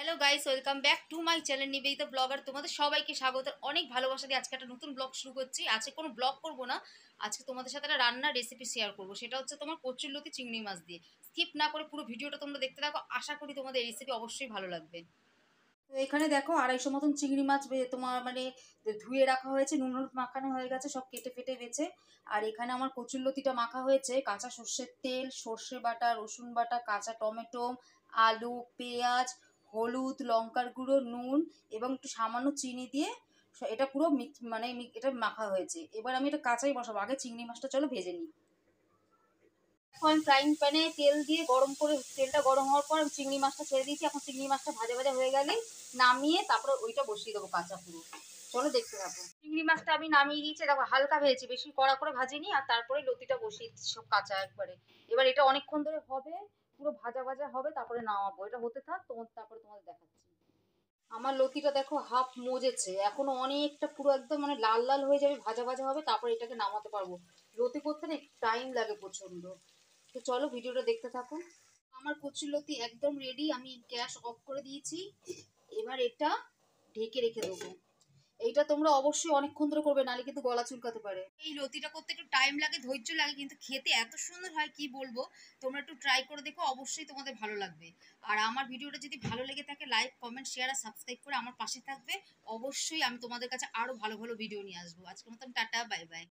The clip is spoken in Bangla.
Hello guys, welcome back to my channel Nivedita blogger. তোমাদের সবাইকে স্বাগত, অনেক ভালোবাসা দিয়ে আজকে একটা নতুন ব্লগ শুরু করছি। আজকে কোনো ব্লগ করব না, আজকে তোমাদের সাথে একটা রান্নার রেসিপি শেয়ার করব। সেটা হচ্ছে তোমার কচুরলতি চিংড়ি মাছ দিয়ে। স্কিপ না করে পুরো ভিডিওটা তোমরা দেখতে থাকো, আশা করি তোমাদের এই রেসিপি অবশ্যই ভালো লাগবে। তো এখানে দেখো 250 মতন চিংড়ি মাছ তোমার মানে ধুয়ে রাখা হয়েছে, নুন হলুদ মাখানো হয়ে গেছে, সব কেটে ফেটে বেছে। আর এখানে আমার কচুরলতিটা মাখা হয়েছে, কাঁচা সর্ষের তেল, সর্ষে বাটা, রসুন বাটা, কাঁচা টমেটো, আলু, পেঁয়াজ, হলুদ, লঙ্কার গুঁড়ো, নুন এবং একটু সামান্য চিনি দিয়ে এটা পুরো এটা মাখা হয়েছে। এবার আমি এটা কাঁচাই বসাবো, আগে চিংড়ি মাছটা চলো ভেজে নিই। এখন ফ্রাইং প্যানে তেল দিয়ে গরম করে, তেলটা গরম হওয়ার পর আমি চিংড়ি মাছটা ছেড়ে দিয়েছি। এখন চিংড়ি মাছটা ভাজা ভাজা হয়ে গেলে নামিয়ে তারপরে ওইটা বসিয়ে দেবো কাঁচা পুরো। চলো দেখতে থাকো। চিংড়ি মাছটা আমি নামিয়ে দিয়েছি, দেখো হালকা ভেজেছি, বেশি কড়া করে ভাজিনি। আর তারপরে লতিটা বসিয়ে দিচ্ছি সব কাঁচা একবারে। এবার এটা অনেকক্ষণ ধরে হবে, পুরো ভাজা ভাজা হবে, তারপরে নামাবো। এটা হতে থাক, তারপরে তোমাদের দেখাচ্ছি। আমার লতিটা দেখো হাফ মজেছে, এখনো অনেকটা পুরো একদম মানে লাল লাল হয়ে যাবে, ভাজা ভাজা হবে, তারপরে এটাকে নামাতে পারবো। লতি করতে না টাইম লাগে প্রচন্ড। তো চলো ভিডিওটা দেখতে থাকো। আমার কচুরলতি একদম রেডি, আমি গ্যাস অফ করে দিয়েছি। এবার এটা ঢেকে রেখে দেবো। এইটা তোমরা অবশ্যই অনেকক্ষণ ধরে করবে, নাহলে কিন্তু গলা চুলকাতে পারে। এই লতিটা করতে একটু টাইম লাগে, ধৈর্য লাগে, কিন্তু খেতে এত সুন্দর হয় কি বলবো। তোমরা একটু ট্রাই করে দেখো, অবশ্যই তোমাদের ভালো লাগবে। আর আমার ভিডিওটা যদি ভালো লেগে থাকে, লাইক কমেন্ট শেয়ার আর সাবস্ক্রাইব করে আমার পাশে থাকবে। অবশ্যই আমি তোমাদের কাছে আরো ভালো ভালো ভিডিও নিয়ে আসবো। আজকের মতন টাটা, বাই বাই।